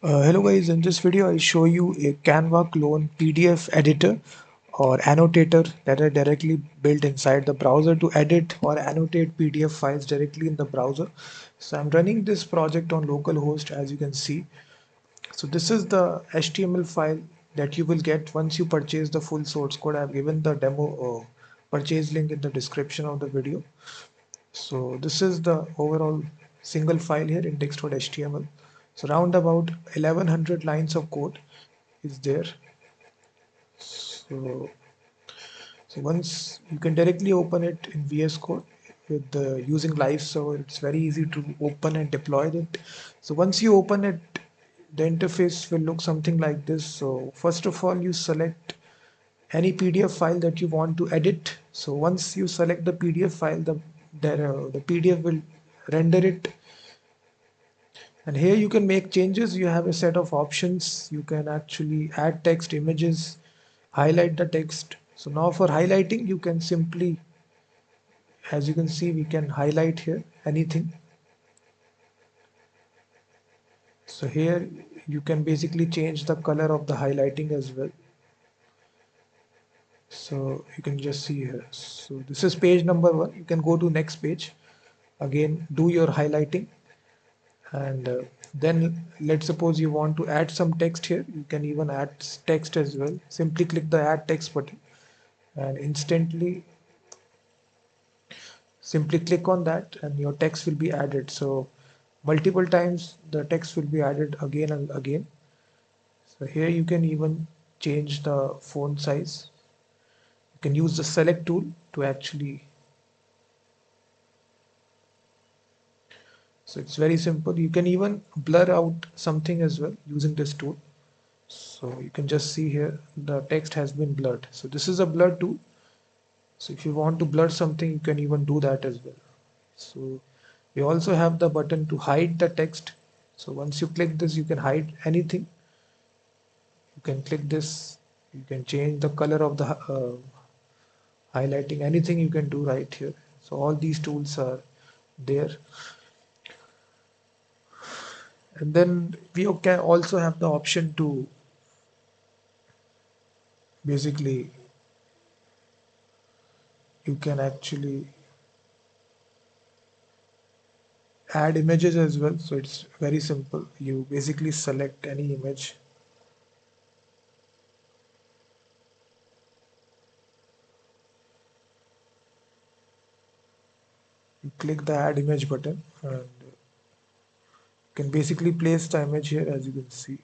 Hello guys, in this video I show you a Canva clone PDF editor or annotator that are directly built inside the browser to edit or annotate PDF files directly in the browser. So I'm running this project on localhost, as you can see. So this is the HTML file that you will get once you purchase the full source code. I've given the demo purchase link in the description of the video. So this is the overall single file here, index.html. So round about 1100 lines of code is there. So once you can directly open it in VS Code with using live server, it's very easy to open and deploy it. So once you open it, the interface will look something like this. So first of all, you select any PDF file that you want to edit. So once you select the PDF file, the PDF will render it, and here you can make changes. You have a set of options. You can actually add text, images, highlight the text. So now for highlighting, you can simply, as you can see, we can highlight here anything. So here you can basically change the color of the highlighting as well. So you can just see here. So this is page number 1. You can go to next page. Again, do your highlighting, and then let's suppose you want to add some text here. You can even add text as well. Simply click the add text button, and instantly simply click on that and your text will be added. So multiple times the text will be added again and again. So here you can even change the font size. You can use the select tool to actually, so it's very simple. You can even blur out something as well using this tool. So you can just see here the text has been blurred. So this is a blur tool. So if you want to blur something, you can even do that as well. So we also have the button to hide the text. So once you click this, you can hide anything. You can click this, you can change the color of the highlighting, anything you can do right here. So all these tools are there. And then we can also have the option to basically, you can actually add images as well. So it's very simple. You basically select any image. You click the add image button and you can basically place the image here, as you can see.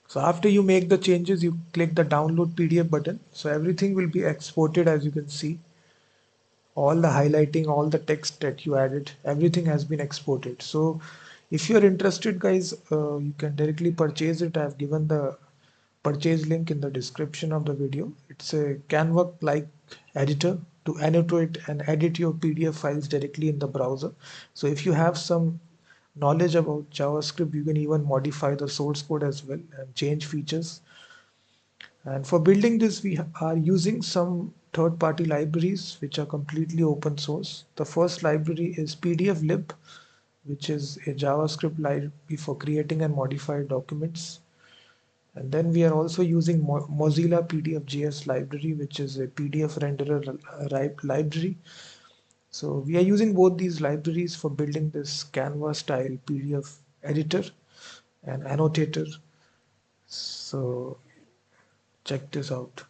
So after you make the changes, you click the download PDF button. So everything will be exported, as you can see. All the highlighting, all the text that you added, everything has been exported. So if you're interested guys, you can directly purchase it. I've given the purchase link in the description of the video. It's a Canva like editor to annotate and edit your PDF files directly in the browser. So if you have some knowledge about JavaScript, you can even modify the source code as well and change features. And for building this, we are using some third-party libraries which are completely open source. The first library is PDF-LIB, which is a JavaScript library for creating and modifying documents. And then we are also using Mozilla PDF.js library, which is a PDF renderer library. So we are using both these libraries for building this Canva style PDF editor and annotator. So check this out.